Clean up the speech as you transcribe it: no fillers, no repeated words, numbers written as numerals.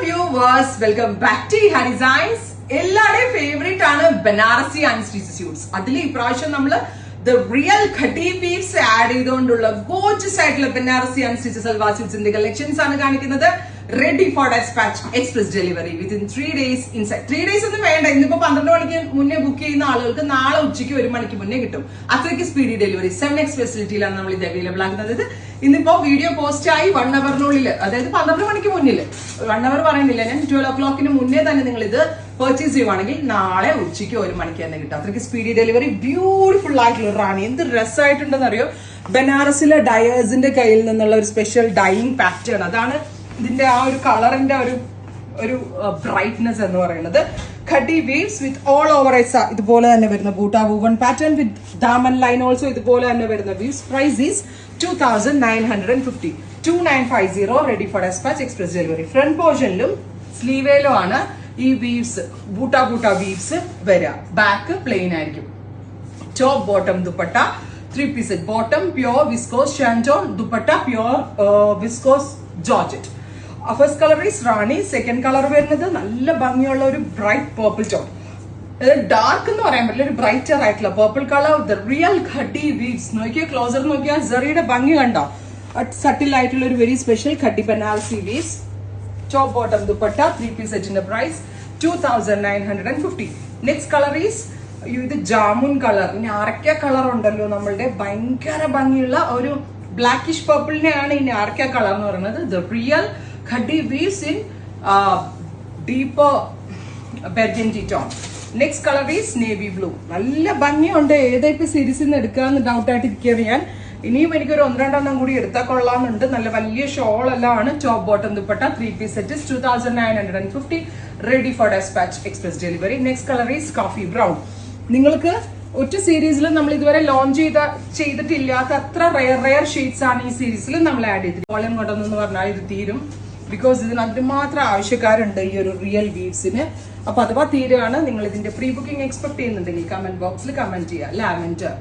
viewers, welcome back to Hari Designs. എല്ലാവരുടെയും favourite ആണ് Banarasi unstitch suits. അതിൽ ഇപ്രാവശ്യം നമ്മള് the real khaddi piece add ചെയ്തുകൊണ്ടുള്ള ഗോർജസ് ആയിട്ടുള്ള ബനാറസി അൺസ്റ്റിച്ച് സൽവാർ സ്യൂട്ട്സിന്റെ കളക്ഷൻസ് ആണ് കാണിക്കുന്നത്. Ready for despatch, express delivery within 3 days inside. 3 days ഒന്നും വേണ്ട. ഇന്നിപ്പോ 12 മണിക്ക് മുന്നേ ബുക്ക് ചെയ്യുന്ന ആളുകൾക്ക് നാളെ ഉച്ചയ്ക്ക് 1 മണിക്ക് മുന്നേ കിട്ടും. അത്രയ്ക്ക് സ്പീഡി ഡെലിവറി 7x ഫെസിലിറ്റിയിലാണ് നമ്മൾ ഇത് അവൈലബിൾ ആക്കുന്നത്. ഇന്നിപ്പോ വീഡിയോ പോസ്റ്റ് ആയി 1 ഹവറിനുള്ളിൽ, അതായത് 12 മണിക്ക് മുന്നിൽ, 1 ഹവർ പറയുന്നില്ല ഞാൻ, 12 o'clock മുന്നേ തന്നെ നിങ്ങൾ ഇത് പർച്ചേസ് ചെയ്യുവാണെങ്കിൽ നാളെ ഉച്ചയ്ക്ക് 1 മണിക്ക് തന്നെ കിട്ടും. അത്രയ്ക്ക് സ്പീഡി ഡെലിവറി. ബ്യൂട്ടിഫുൾ ആയിട്ടുള്ള റാണി, എന്ത് രസമായിട്ടുണ്ടെന്ന് അറിയോ? ബനാറസിലെ ഡയേഴ്സിന്റെ കയ്യിൽ നിന്നുള്ള ഒരു സ്പെഷ്യൽ ഡൈയിങ് പാറ്റേൺ, അതാണ് ഇതിന്റെ ആ ഒരു കളറിന്റെ ഒരു ബ്രൈറ്റ്നെസ് എന്ന് പറയുന്നത്. Khaddi weaves with all over ഇതുപോലെ തന്നെ വരുന്ന buta woven pattern with daman line also ഇതുപോലെ തന്നെ വരുന്ന weaves. Price is 2950, 2950. Ready for despatch, express delivery. Front പോർഷനിലും സ്ലീവേലും ആണ് ഈ വീവ്സ്, ബൂട്ട വീവ്സ് വരിക. ബാക്ക് പ്ലെയിൻ ആയിരിക്കും. Top bottom dupatta 3-piece set. Bottom pure viscose shantoon, dupatta pure viscose georgette. First colour is rani. Second colour വരുന്നത് നല്ല ഭംഗിയുള്ള ഒരു ബ്രൈറ്റ് പേർപ്പിൾ ടോൺ. ഡാർക്ക് എന്ന് പറയാൻ പറ്റില്ല, ഒരു ബ്രൈറ്റർ ആയിട്ടുള്ള purple colour. The real khaddi weaves. നോക്കിയാൽ ക്ലോസർ നോക്കിയാൽ സെറിയുടെ ഭംഗി കണ്ടോ? സട്ടിൽ ആയിട്ടുള്ള ഒരു very special khaddi Banarasi weaves. Top bottom dupatta 3-piece സെറ്റിന്റെ പ്രൈസ് 2950. നെക്സ്റ്റ് കളർ ഈസ് ഇത് ജാമുൻ കളർ. ഇനി അരക്ക കളർ ഉണ്ടല്ലോ നമ്മളുടെ, ഭയങ്കര ഭംഗിയുള്ള ഒരു ബ്ലാക്കിഷ് പർപ്പിളിനെയാണ് ഇനി അരക്ക കളർ എന്ന് പറയുന്നത്. The real khaddi weaves in deeper burgundy tone. Next colour is navy blue. നല്ല ഭംഗിയുണ്ട്. ഏതായിട്ട് സീരീസിൽ നിന്ന് എടുക്കാന്ന് ഡൗട്ട് ആയിട്ട് ഇരിക്കുകയാണ് ഞാൻ. ഇനിയും എനിക്കൊരു 1-2 കൂടി എടുത്താൽ കൊള്ളാമെന്നുണ്ട്. നല്ല വലിയ ഷോൾ എല്ലാം ആണ്. Top bottom dupatta 3-piece set 2950. Ready for despatch, express delivery. Next colour is coffee brown. നിങ്ങൾക്ക് ഒറ്റ സീരീസിൽ നമ്മൾ ഇതുവരെ ലോഞ്ച് ചെയ്തിട്ടില്ലാത്ത അത്ര റെയർ ഷെയ്ഡ്സ് ആണ് ഈ സീരീസിൽ നമ്മൾ ആഡ് ചെയ്തത്. വോളിയം കൊണ്ടൊന്നെന്ന് പറഞ്ഞാൽ ഇത് തീരും. ബിക്കോസ് ഇതിന് അതിനുമാത്രം ആവശ്യക്കാരുണ്ട് ഈ ഒരു റിയൽ വീവ്സിന്. അപ്പൊ അഥവാ തീരുകയാണ്, നിങ്ങൾ ഇതിന്റെ പ്രീ ബുക്കിംഗ് എക്സ്പെക്ട് ചെയ്യുന്നുണ്ടെങ്കിൽ കമന്റ് ബോക്സിൽ കമന്റ് ചെയ്യുക. ലാവെൻഡർ